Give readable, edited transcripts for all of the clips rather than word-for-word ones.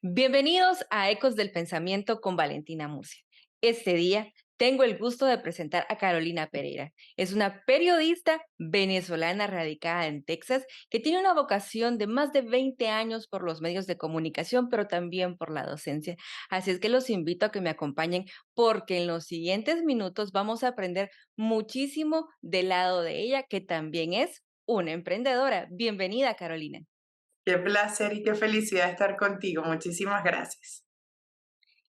Bienvenidos a Ecos del Pensamiento con Valentina Murcia. Este día tengo el gusto de presentar a Carolina Pereira. Es una periodista venezolana radicada en Texas que tiene una vocación de más de 20 años por los medios de comunicación, pero también por la docencia. Así es que los invito a que me acompañen porque en los siguientes minutos vamos a aprender muchísimo del lado de ella, que también es una emprendedora. Bienvenida, Carolina. Qué placer y qué felicidad estar contigo. Muchísimas gracias.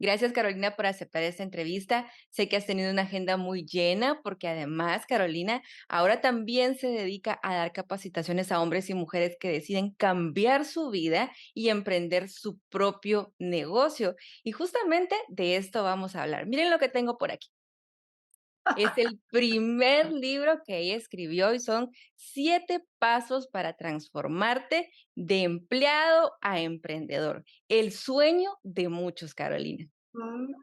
Gracias, Carolina, por aceptar esta entrevista. Sé que has tenido una agenda muy llena porque además, Carolina, ahora también se dedica a dar capacitaciones a hombres y mujeres que deciden cambiar su vida y emprender su propio negocio. Y justamente de esto vamos a hablar. Miren lo que tengo por aquí. Es el primer libro que ella escribió y son 7 pasos para transformarte de empleado a emprendedor. El sueño de muchos, Carolina. Mm,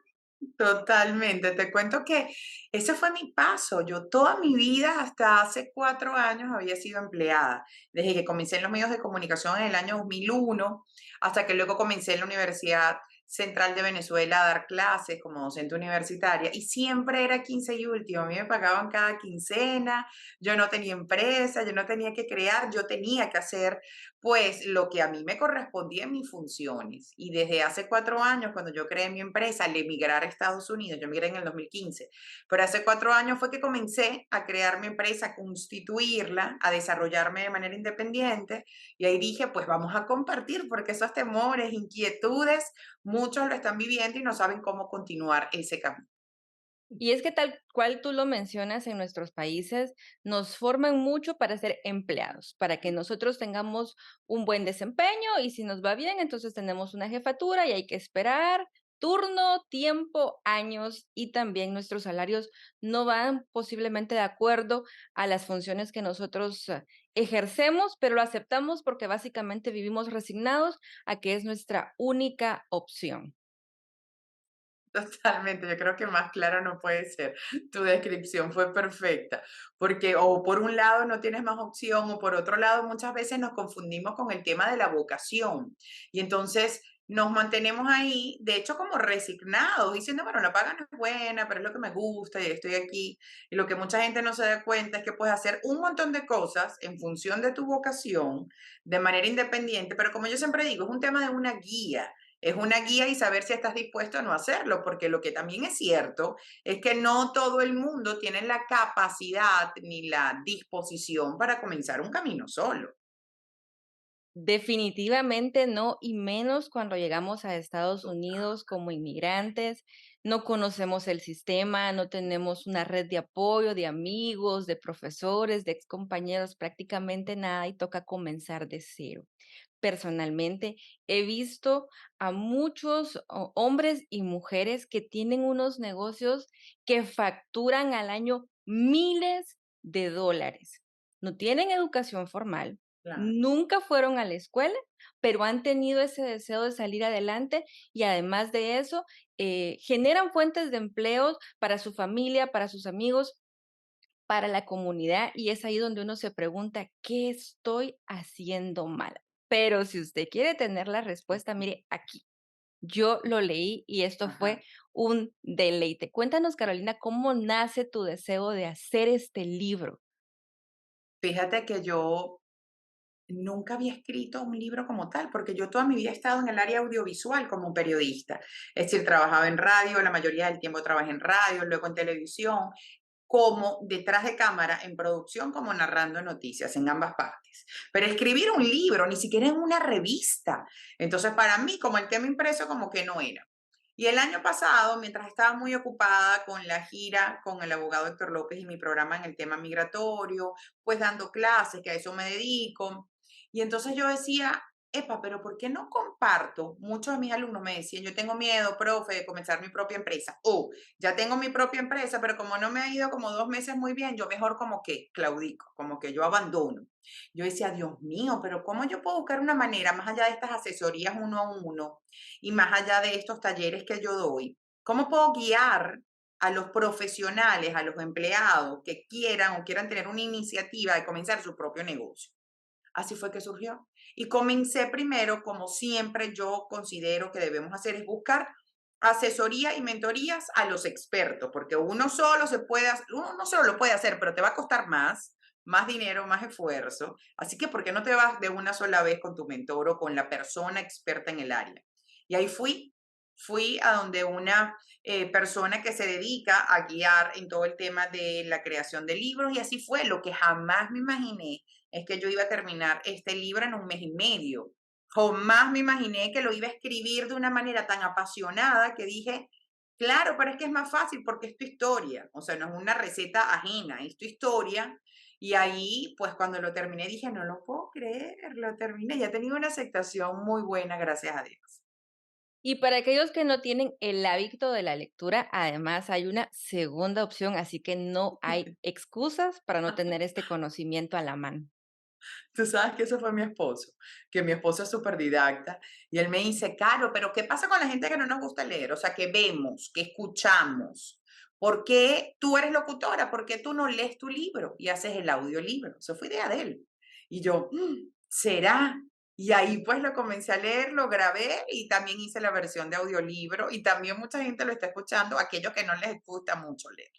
Totalmente. Te cuento que ese fue mi paso. Yo toda mi vida, hasta hace 4 años, había sido empleada. Desde que comencé en los medios de comunicación en el año 2001, hasta que luego comencé en la Universidad Central de Venezuela a dar clases como docente universitaria. Y siempre era 15 y último. A mí me pagaban cada quincena. Yo no tenía empresa, yo no tenía que crear, yo tenía que hacer pues lo que a mí me correspondía en mis funciones. Y desde hace 4 años, cuando yo creé mi empresa, al emigrar a Estados Unidos, yo emigré en el 2015, pero hace 4 años fue que comencé a crear mi empresa, a constituirla, a desarrollarme de manera independiente. Y ahí dije, pues vamos a compartir, porque esos temores, inquietudes, muchos lo están viviendo y no saben cómo continuar ese camino. Y es que tal cual tú lo mencionas, en nuestros países nos forman mucho para ser empleados, para que nosotros tengamos un buen desempeño y si nos va bien, entonces tenemos una jefatura y hay que esperar turno, tiempo, años y también nuestros salarios no van posiblemente de acuerdo a las funciones que nosotros ejercemos, pero lo aceptamos porque básicamente vivimos resignados a que es nuestra única opción. Totalmente, yo creo que más claro no puede ser. Tu descripción fue perfecta, porque o por un lado no tienes más opción o por otro lado muchas veces nos confundimos con el tema de la vocación y entonces nos mantenemos ahí, de hecho como resignados, diciendo, bueno, la paga no es buena, pero es lo que me gusta y estoy aquí. Y lo que mucha gente no se da cuenta es que puedes hacer un montón de cosas en función de tu vocación, de manera independiente, pero como yo siempre digo, es un tema de una guía. Es una guía y saber si estás dispuesto a no hacerlo, porque lo que también es cierto es que no todo el mundo tiene la capacidad ni la disposición para comenzar un camino solo. Definitivamente no, y menos cuando llegamos a Estados Unidos como inmigrantes, no conocemos el sistema, no tenemos una red de apoyo, de amigos, de profesores, de excompañeros, prácticamente nada y toca comenzar de cero. Personalmente, he visto a muchos hombres y mujeres que tienen unos negocios que facturan al año miles de dólares. No tienen educación formal, Claro. nunca fueron a la escuela, pero han tenido ese deseo de salir adelante y además de eso, generan fuentes de empleos para su familia, para sus amigos, para la comunidad y es ahí donde uno se pregunta, ¿qué estoy haciendo mal? Pero si usted quiere tener la respuesta, mire aquí. Yo lo leí y esto Ajá. fue un deleite. Cuéntanos, Carolina, ¿cómo nace tu deseo de hacer este libro? Fíjate que yo nunca había escrito un libro como tal, porque yo toda mi vida he estado en el área audiovisual como periodista. Es decir, trabajaba en radio, la mayoría del tiempo trabajé en radio, luego en televisión, como detrás de cámara, en producción, como narrando noticias en ambas partes. Pero escribir un libro, ni siquiera en una revista. Entonces, para mí, como el tema impreso, como que no era. Y el año pasado, mientras estaba muy ocupada con la gira con el abogado Héctor López y mi programa en el tema migratorio, pues dando clases, que a eso me dedico, y entonces yo decía, epa, pero ¿por qué no comparto? Muchos de mis alumnos me decían, yo tengo miedo, profe, de comenzar mi propia empresa. O ya tengo mi propia empresa, pero como no me ha ido como 2 meses muy bien, yo mejor como que claudico, como que yo abandono. Yo decía, Dios mío, pero ¿cómo yo puedo buscar una manera, más allá de estas asesorías uno a uno y más allá de estos talleres que yo doy, cómo puedo guiar a los profesionales, a los empleados que quieran o quieran tener una iniciativa de comenzar su propio negocio? Así fue que surgió. Y comencé primero, como siempre yo considero que debemos hacer, es buscar asesoría y mentorías a los expertos, porque uno no solo lo puede hacer, pero te va a costar más dinero, más esfuerzo. Así que, ¿por qué no te vas de una sola vez con tu mentor o con la persona experta en el área? Y ahí fui a donde una persona que se dedica a guiar en todo el tema de la creación de libros y así fue. Lo que jamás me imaginé es que yo iba a terminar este libro en un mes y medio. Jamás me imaginé que lo iba a escribir de una manera tan apasionada que dije, claro, pero es que es más fácil porque es tu historia, o sea, no es una receta ajena, es tu historia. Y ahí, pues cuando lo terminé, dije, no lo puedo creer, lo terminé. Ya he tenido una aceptación muy buena, gracias a Dios. Y para aquellos que no tienen el hábito de la lectura, además hay una segunda opción, así que no hay excusas para no tener este conocimiento a la mano. Tú sabes que eso fue mi esposo, que mi esposo es súper didacta y él me dice, Caro, pero ¿qué pasa con la gente que no nos gusta leer? O sea, que vemos, que escuchamos. ¿Por qué tú eres locutora? ¿Por qué tú no lees tu libro y haces el audiolibro? Eso fue idea de él. Y yo, ¿será? Y ahí pues lo comencé a leer, lo grabé y también hice la versión de audiolibro y también mucha gente lo está escuchando, aquellos que no les gusta mucho leer.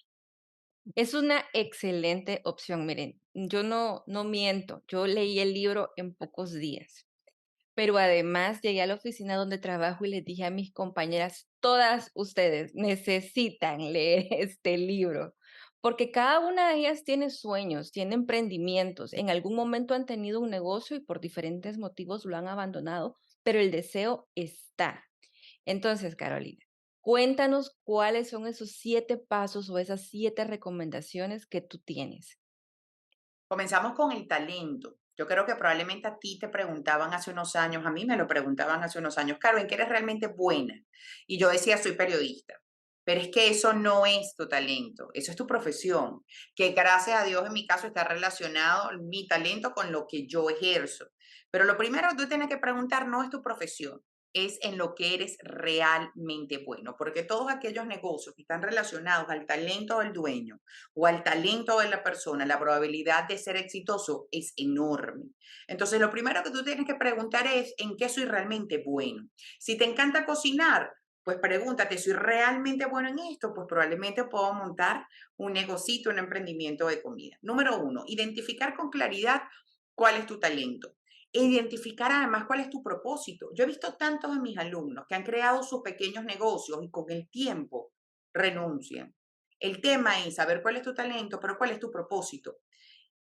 Es una excelente opción, miren, yo no miento, yo leí el libro en pocos días. Pero además llegué a la oficina donde trabajo y les dije a mis compañeras, todas ustedes necesitan leer este libro, porque cada una de ellas tiene sueños, tiene emprendimientos, en algún momento han tenido un negocio y por diferentes motivos lo han abandonado, pero el deseo está. Entonces, Carolina, cuéntanos cuáles son esos 7 pasos o esas 7 recomendaciones que tú tienes. Comenzamos con el talento. Yo creo que probablemente a ti te preguntaban hace unos años, a mí me lo preguntaban hace unos años, Caro, ¿en qué eres realmente buena? Y yo decía, soy periodista. Pero es que eso no es tu talento, eso es tu profesión, que gracias a Dios en mi caso está relacionado mi talento con lo que yo ejerzo. Pero lo primero que tú tienes que preguntar no es tu profesión, es en lo que eres realmente bueno, porque todos aquellos negocios que están relacionados al talento del dueño, o al talento de la persona, la probabilidad de ser exitoso es enorme. Entonces, lo primero que tú tienes que preguntar es, ¿en qué soy realmente bueno? Si te encanta cocinar, pues pregúntate, ¿soy realmente bueno en esto? Pues probablemente puedo montar un negocito, un emprendimiento de comida. Número uno, identificar con claridad cuál es tu talento. E identificar además cuál es tu propósito. Yo he visto tantos de mis alumnos que han creado sus pequeños negocios y con el tiempo renuncian. El tema es saber cuál es tu talento, pero cuál es tu propósito.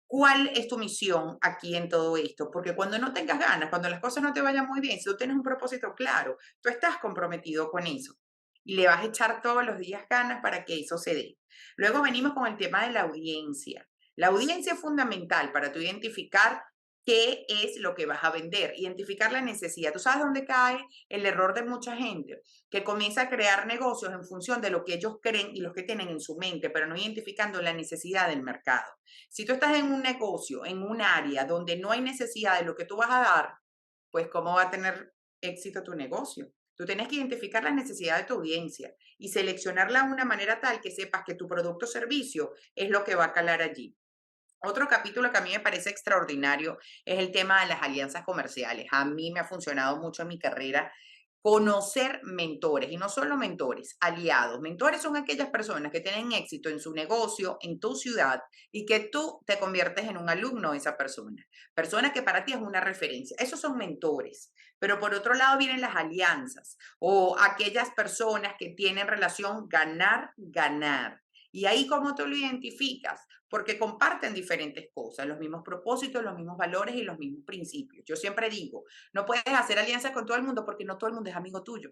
¿Cuál es tu misión aquí en todo esto? Porque cuando no tengas ganas, cuando las cosas no te vayan muy bien, si tú tienes un propósito claro, tú estás comprometido con eso y le vas a echar todos los días ganas para que eso se dé. Luego venimos con el tema de la audiencia. La audiencia es fundamental para tú identificar qué es lo que vas a vender, identificar la necesidad. ¿Tú sabes dónde cae el error de mucha gente? Que comienza a crear negocios en función de lo que ellos creen y lo que tienen en su mente, pero no identificando la necesidad del mercado. Si tú estás en un negocio, en un área donde no hay necesidad de lo que tú vas a dar, pues ¿cómo va a tener éxito tu negocio? Tú tienes que identificar las necesidades de tu audiencia y seleccionarla de una manera tal que sepas que tu producto o servicio es lo que va a calar allí. Otro capítulo que a mí me parece extraordinario es el tema de las alianzas comerciales. A mí me ha funcionado mucho en mi carrera conocer mentores y no solo mentores, aliados. Mentores son aquellas personas que tienen éxito en su negocio, en tu ciudad y que tú te conviertes en un alumno de esa persona. Persona que para ti es una referencia. Esos son mentores. Pero por otro lado vienen las alianzas o aquellas personas que tienen relación ganar-ganar. Y ahí cómo tú lo identificas, porque comparten diferentes cosas, los mismos propósitos, los mismos valores y los mismos principios. Yo siempre digo, no puedes hacer alianzas con todo el mundo porque no todo el mundo es amigo tuyo.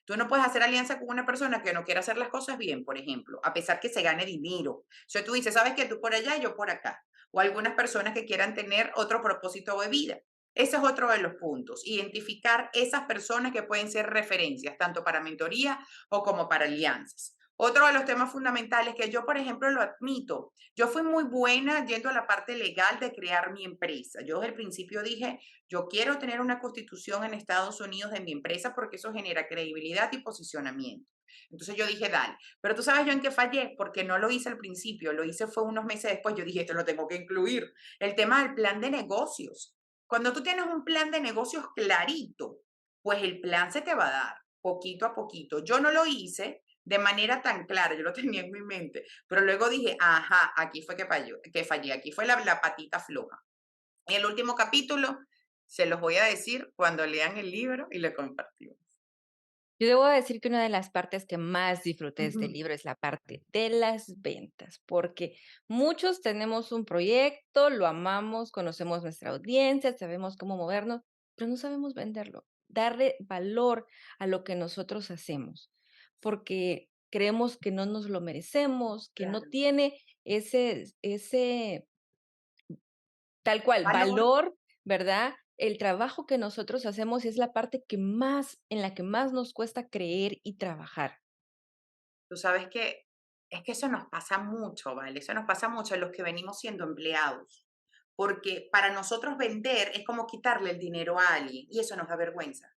Tú no puedes hacer alianza con una persona que no quiere hacer las cosas bien, por ejemplo, a pesar que se gane dinero. O sea, tú dices, ¿sabes qué? Tú por allá y yo por acá. O algunas personas que quieran tener otro propósito de vida. Ese es otro de los puntos. Identificar esas personas que pueden ser referencias, tanto para mentoría o como para alianzas. Otro de los temas fundamentales que yo, por ejemplo, lo admito. Yo fui muy buena yendo a la parte legal de crear mi empresa. Yo desde el principio dije, yo quiero tener una constitución en Estados Unidos de mi empresa porque eso genera credibilidad y posicionamiento. Entonces yo dije, dale, pero tú sabes yo en qué fallé, porque no lo hice al principio, lo hice fue unos meses después, yo dije, esto lo tengo que incluir. El tema del plan de negocios. Cuando tú tienes un plan de negocios clarito, pues el plan se te va a dar poquito a poquito. Yo no lo hice de manera tan clara, yo lo tenía en mi mente, pero luego dije, ajá, aquí fue que fallé, aquí fue la patita floja. En el último capítulo, se los voy a decir cuando lean el libro y lo compartimos. Yo debo decir que una de las partes que más disfruté de este Ujú. libro es la parte de las ventas, porque muchos tenemos un proyecto, lo amamos, conocemos nuestra audiencia, sabemos cómo movernos, pero no sabemos venderlo, darle valor a lo que nosotros hacemos, porque creemos que no nos lo merecemos, que no Claro. tiene ese tal cual, Valor. valor, ¿verdad? El trabajo que nosotros hacemos es la parte que más en la que más nos cuesta creer y trabajar. Tú sabes que es que eso nos pasa mucho, ¿vale? Eso nos pasa mucho a los que venimos siendo empleados, porque para nosotros vender es como quitarle el dinero a alguien y eso nos da vergüenza.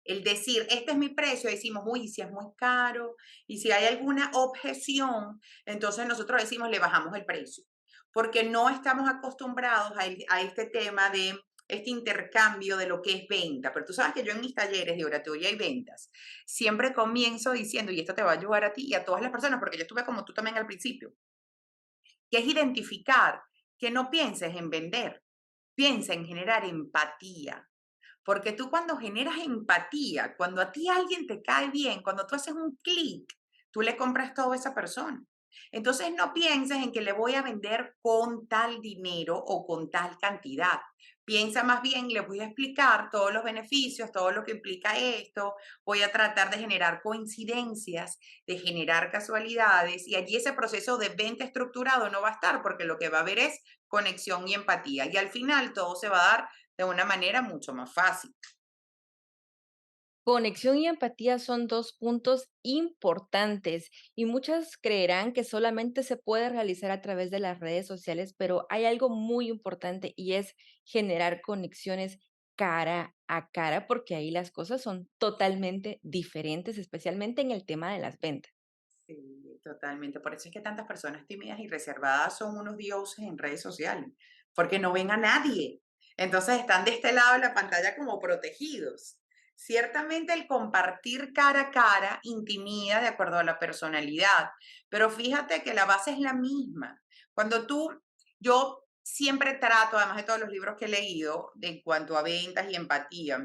El decir, este es mi precio, decimos, uy, si es muy caro, y si hay alguna objeción, entonces nosotros decimos, le bajamos el precio, porque no estamos acostumbrados a este tema de este intercambio de lo que es venta. Pero tú sabes que yo en mis talleres de oratoria y ventas siempre comienzo diciendo, y esto te va a ayudar a ti y a todas las personas, porque yo estuve como tú también al principio, que es identificar que no pienses en vender, piensa en generar empatía. Porque tú cuando generas empatía, cuando a ti alguien te cae bien, cuando tú haces un clic, tú le compras todo a esa persona. Entonces no pienses en que le voy a vender con tal dinero o con tal cantidad. Piensa más bien, le voy a explicar todos los beneficios, todo lo que implica esto. Voy a tratar de generar coincidencias, de generar casualidades y allí ese proceso de venta estructurado no va a estar porque lo que va a haber es conexión y empatía. Y al final todo se va a dar de una manera mucho más fácil. Conexión y empatía son 2 puntos importantes, y muchas creerán que solamente se puede realizar a través de las redes sociales, pero hay algo muy importante y es generar conexiones cara a cara, porque ahí las cosas son totalmente diferentes, especialmente en el tema de las ventas. Sí, totalmente. Por eso es que tantas personas tímidas y reservadas son unos dioses en redes sociales, porque no ven a nadie. Entonces están de este lado de la pantalla como protegidos. Ciertamente el compartir cara a cara intimida de acuerdo a la personalidad, pero fíjate que la base es la misma. Cuando yo siempre trato, además de todos los libros que he leído, en cuanto a ventas y empatía,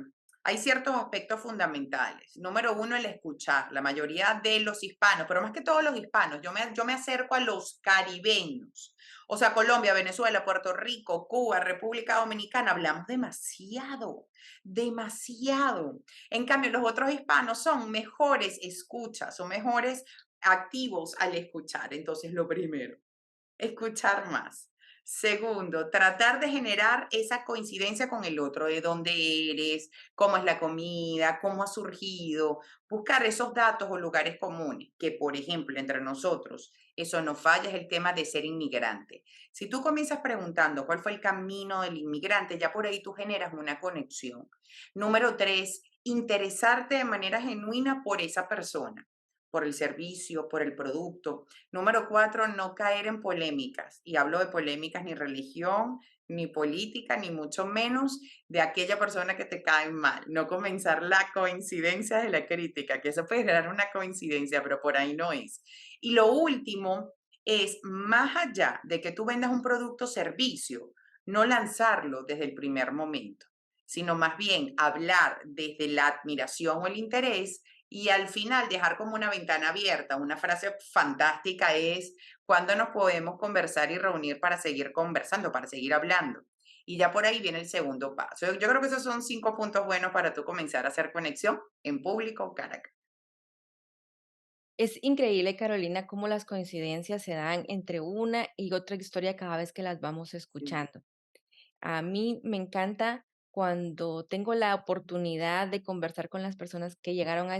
hay ciertos aspectos fundamentales. Número uno, el escuchar. La mayoría de los hispanos, pero más que todos los hispanos, yo me acerco a los caribeños. O sea, Colombia, Venezuela, Puerto Rico, Cuba, República Dominicana, hablamos demasiado, demasiado. En cambio, los otros hispanos son mejores escuchas, son mejores activos al escuchar. Entonces, lo primero. Escuchar más. Segundo, tratar de generar esa coincidencia con el otro, de dónde eres, cómo es la comida, cómo ha surgido, buscar esos datos o lugares comunes, que por ejemplo, entre nosotros, eso no falla, es el tema de ser inmigrante. Si tú comienzas preguntando cuál fue el camino del inmigrante, ya por ahí tú generas una conexión. Número tres, interesarte de manera genuina por esa persona, por el servicio, por el producto. Número cuatro, no caer en polémicas. Y hablo de polémicas ni religión, ni política, ni mucho menos de aquella persona que te cae mal. No comenzar la coincidencia de la crítica, que eso puede generar una coincidencia, pero por ahí no es. Y lo último es, más allá de que tú vendas un producto o servicio, no lanzarlo desde el primer momento, sino más bien hablar desde la admiración o el interés y al final dejar como una ventana abierta. Una frase fantástica es, ¿cuándo nos podemos conversar y reunir para seguir conversando, para seguir hablando? Y ya por ahí viene el segundo paso. Yo creo que esos son 5 puntos buenos para tú comenzar a hacer conexión en público cara a cara. Es increíble, Carolina, cómo las coincidencias se dan entre una y otra historia cada vez que las vamos Sí, escuchando. A mí me encanta cuando tengo la oportunidad de conversar con las personas que llegaron a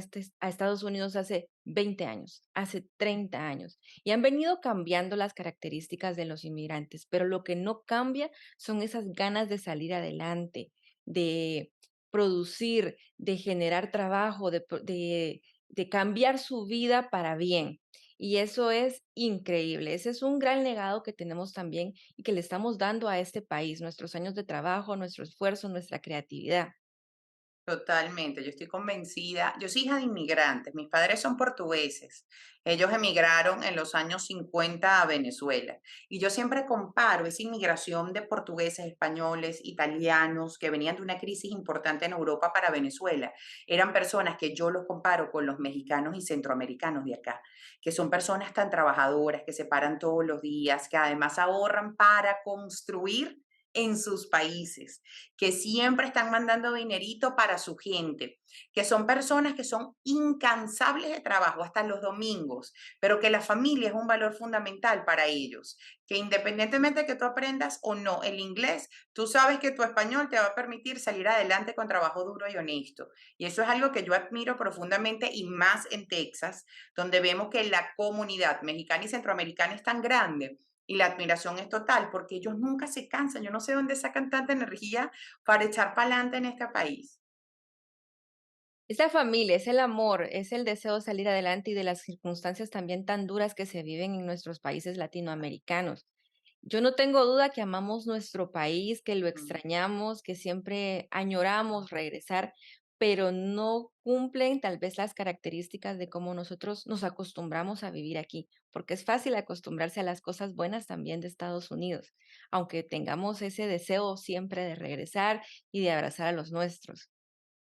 Estados Unidos hace 20 años, hace 30 años, y han venido cambiando las características de los inmigrantes, pero lo que no cambia son esas ganas de salir adelante, de producir, de generar trabajo, de cambiar su vida para bien. Y eso es increíble. Ese es un gran legado que tenemos también y que le estamos dando a este país, nuestros años de trabajo, nuestro esfuerzo, nuestra creatividad. Totalmente, yo estoy convencida. Yo soy hija de inmigrantes, mis padres son portugueses. Ellos emigraron en los años 50 a Venezuela. Y yo siempre comparo esa inmigración de portugueses, españoles, italianos, que venían de una crisis importante en Europa para Venezuela. Eran personas que yo los comparo con los mexicanos y centroamericanos de acá, que son personas tan trabajadoras, que se paran todos los días, que además ahorran para construir en sus países, que siempre están mandando dinerito para su gente, que son personas que son incansables de trabajo hasta los domingos, pero que la familia es un valor fundamental para ellos, que independientemente de que tú aprendas o no el inglés, tú sabes que tu español te va a permitir salir adelante con trabajo duro y honesto. Y eso es algo que yo admiro profundamente y más en Texas, donde vemos que la comunidad mexicana y centroamericana es tan grande y la admiración es total porque ellos nunca se cansan. Yo no sé dónde sacan tanta energía para echar para adelante en este país. Es la familia, es el amor, es el deseo de salir adelante y de las circunstancias también tan duras que se viven en nuestros países latinoamericanos. Yo no tengo duda que amamos nuestro país, que lo Mm, extrañamos, que siempre añoramos regresar, pero no cumplen tal vez las características de cómo nosotros nos acostumbramos a vivir aquí, porque es fácil acostumbrarse a las cosas buenas también de Estados Unidos, aunque tengamos ese deseo siempre de regresar y de abrazar a los nuestros.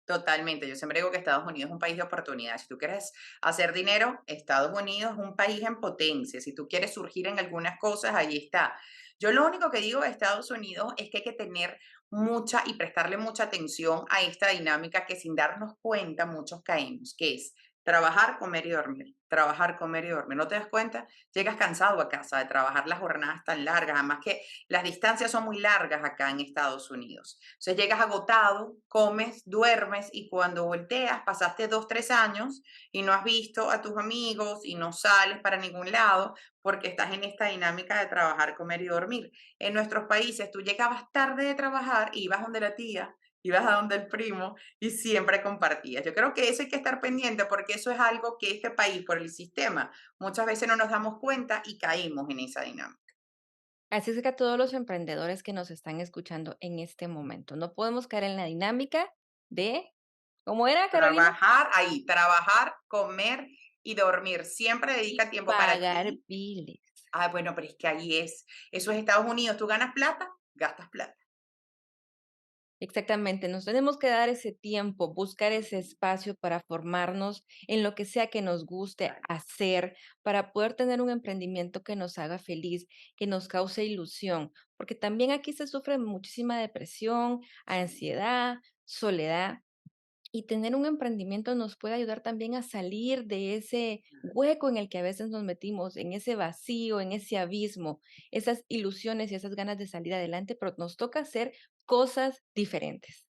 totalmente. Yo siempre digo que Estados Unidos es un país de oportunidades. Si tú quieres hacer dinero, Estados Unidos es un país en potencia. Si tú quieres surgir en algunas cosas, ahí está. Yo lo único que digo de Estados Unidos es que hay que tener mucha y prestarle mucha atención a esta dinámica que sin darnos cuenta muchos caemos, que es trabajar, comer y dormir. Trabajar, comer y dormir. ¿No te das cuenta? Llegas cansado a casa de trabajar las jornadas tan largas, además que las distancias son muy largas acá en Estados Unidos. Entonces llegas agotado, comes, duermes y cuando volteas pasaste 2, 3 años y no has visto a tus amigos y no sales para ningún lado porque estás en esta dinámica de trabajar, comer y dormir. En nuestros países tú llegabas tarde de trabajar y ibas donde la tía, ibas a donde el primo y siempre compartías. Yo creo que eso hay que estar pendiente porque eso es algo que este país, por el sistema, muchas veces no nos damos cuenta y caímos en esa dinámica. Así es que a todos los emprendedores que nos están escuchando en este momento, no podemos caer en la dinámica de, ¿cómo era, Carolina? Trabajar ahí, trabajar, comer y dormir. Siempre Y dedica tiempo para pagar ti. biles. Ah, bueno, pero es que ahí es. Eso es Estados Unidos. Tú ganas plata, gastas plata. Exactamente, nos tenemos que dar ese tiempo, buscar ese espacio para formarnos en lo que sea que nos guste Claro. hacer, para poder tener un emprendimiento que nos haga feliz, que nos cause ilusión, porque también aquí se sufre muchísima depresión, Sí, ansiedad, soledad. Y tener un emprendimiento nos puede ayudar también a salir de ese hueco en el que a veces nos metimos, en ese vacío, en ese abismo, esas ilusiones y esas ganas de salir adelante, pero nos toca hacer cosas diferentes.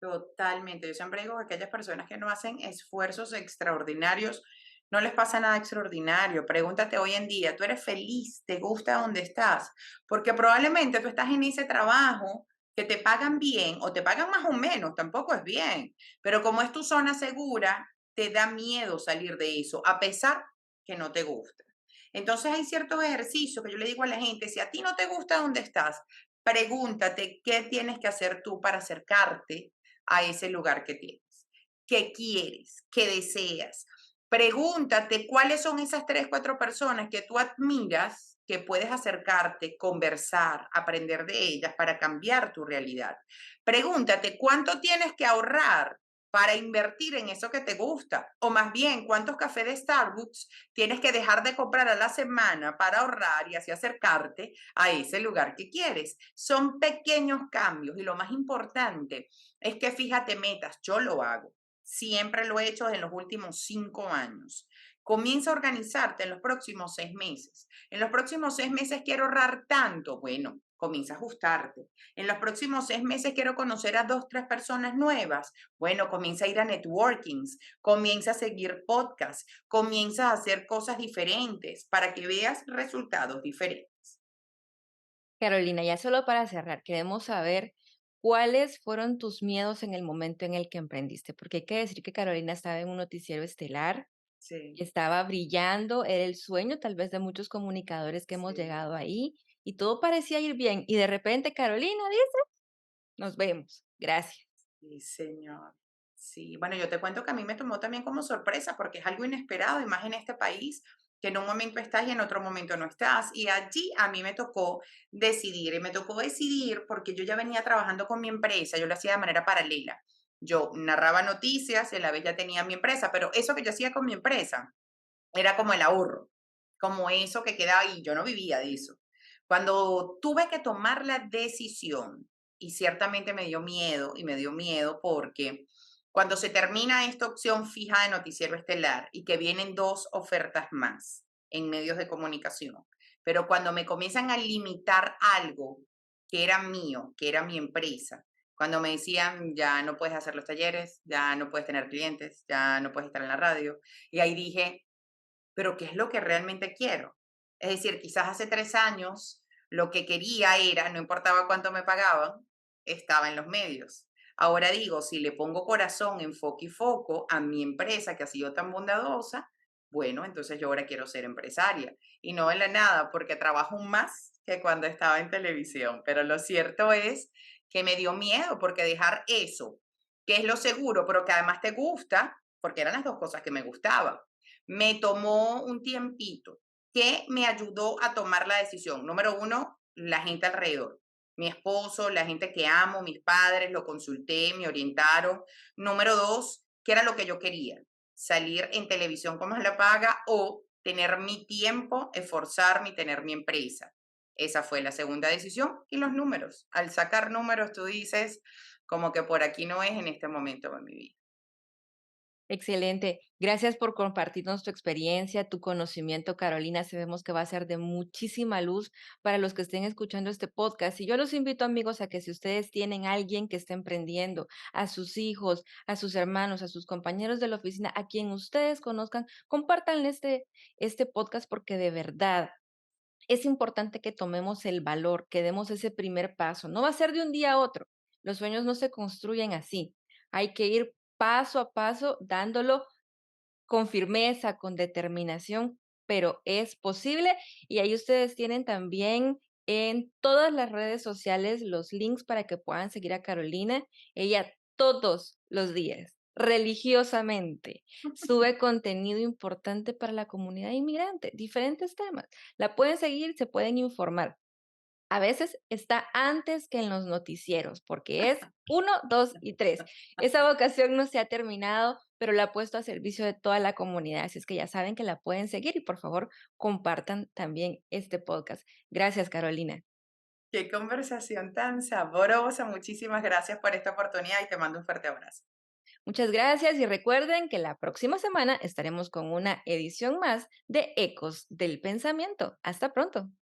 totalmente. Yo siempre digo que aquellas personas que no hacen esfuerzos extraordinarios, no les pasa nada extraordinario. Pregúntate hoy en día, ¿tú eres feliz? ¿Te gusta donde estás? Porque probablemente tú estás en ese trabajo que te pagan bien o te pagan más o menos, tampoco es bien. Pero como es tu zona segura, te da miedo salir de eso, a pesar que no te gusta. Entonces hay ciertos ejercicios que yo le digo a la gente, si a ti no te gusta donde estás, pregúntate qué tienes que hacer tú para acercarte a ese lugar que tienes. ¿Qué quieres? ¿Qué deseas? Pregúntate cuáles son esas 3, 4 personas que tú admiras, que puedes acercarte, conversar, aprender de ellas para cambiar tu realidad. Pregúntate cuánto tienes que ahorrar para invertir en eso que te gusta. O más bien, cuántos cafés de Starbucks tienes que dejar de comprar a la semana para ahorrar y así acercarte a ese lugar que quieres. Son pequeños cambios y lo más importante es que fíjate metas, yo lo hago. Siempre lo he hecho en los últimos 5 años. Comienza a organizarte en los próximos 6 meses. En los próximos 6 meses quiero ahorrar tanto. Bueno, comienza a ajustarte. En los próximos 6 meses quiero conocer a 2, 3 personas nuevas. Bueno, comienza a ir a networkings, comienza a seguir podcasts, comienza a hacer cosas diferentes para que veas resultados diferentes. Carolina, ya solo para cerrar, queremos saber cuáles fueron tus miedos en el momento en el que emprendiste, porque hay que decir que Carolina estaba en un noticiero estelar. sí, Estaba brillando, era el sueño tal vez de muchos comunicadores que hemos sí. llegado ahí y todo parecía ir bien. Y de repente Carolina dice, nos vemos, gracias. Sí, señor. Sí, bueno, yo te cuento que a mí me tomó también como sorpresa porque es algo inesperado, y más en este país, que en un momento estás y en otro momento no estás. Y allí a mí me tocó decidir, y me tocó decidir porque yo ya venía trabajando con mi empresa, yo lo hacía de manera paralela. Yo narraba noticias, y a la vez ya tenía mi empresa, pero eso que yo hacía con mi empresa era como el ahorro, como eso que quedaba ahí, yo no vivía de eso. Cuando tuve que tomar la decisión, y ciertamente me dio miedo, y me dio miedo porque cuando se termina esta opción fija de noticiero estelar y que vienen 2 ofertas más en medios de comunicación, pero cuando me comienzan a limitar algo que era mío, que era mi empresa, cuando me decían: "Ya no puedes hacer los talleres, ya no puedes tener clientes, ya no puedes estar en la radio", y ahí dije: pero ¿qué es lo que realmente quiero? Es decir, quizás hace 3 años lo que quería era, no importaba cuánto me pagaban, estaba en los medios. Ahora digo, si le pongo corazón, enfoque y foco a mi empresa que ha sido tan bondadosa, bueno, entonces yo ahora quiero ser empresaria. Y no de la nada, porque trabajo más que cuando estaba en televisión. Pero lo cierto es que me dio miedo, porque dejar eso, que es lo seguro, pero que además te gusta, porque eran las dos cosas que me gustaban, me tomó un tiempito que me ayudó a tomar la decisión. Número uno, la gente alrededor. Mi esposo, la gente que amo, mis padres, lo consulté, me orientaron. Número dos, ¿qué era lo que yo quería? Salir en televisión como es la paga o tener mi tiempo, esforzarme y tener mi empresa. Esa fue la segunda decisión. Y los números. Al sacar números, tú dices, como que por aquí no es en este momento de mi vida. Excelente. Gracias por compartirnos tu experiencia, tu conocimiento, Carolina. Sabemos que va a ser de muchísima luz para los que estén escuchando este podcast. Y yo los invito, amigos, a que si ustedes tienen a alguien que esté emprendiendo, a sus hijos, a sus hermanos, a sus compañeros de la oficina, a quien ustedes conozcan, compartan este podcast porque de verdad es importante que tomemos el valor, que demos ese primer paso. No va a ser de un día a otro. Los sueños no se construyen así. Hay que ir paso a paso dándolo con firmeza, con determinación, pero es posible. Y ahí ustedes tienen también en todas las redes sociales los links para que puedan seguir a Carolina. Ella todos los días, religiosamente, sube contenido importante para la comunidad inmigrante, diferentes temas. La pueden seguir, se pueden informar. A veces está antes que en los noticieros, porque es uno, 2 y 3. Esa vocación no se ha terminado, pero la ha puesto a servicio de toda la comunidad, así es que ya saben que la pueden seguir y por favor compartan también este podcast. Gracias, Carolina. Qué conversación tan sabrosa. Muchísimas gracias por esta oportunidad y te mando un fuerte abrazo. Muchas gracias y recuerden que la próxima semana estaremos con una edición más de Ecos del Pensamiento. Hasta pronto.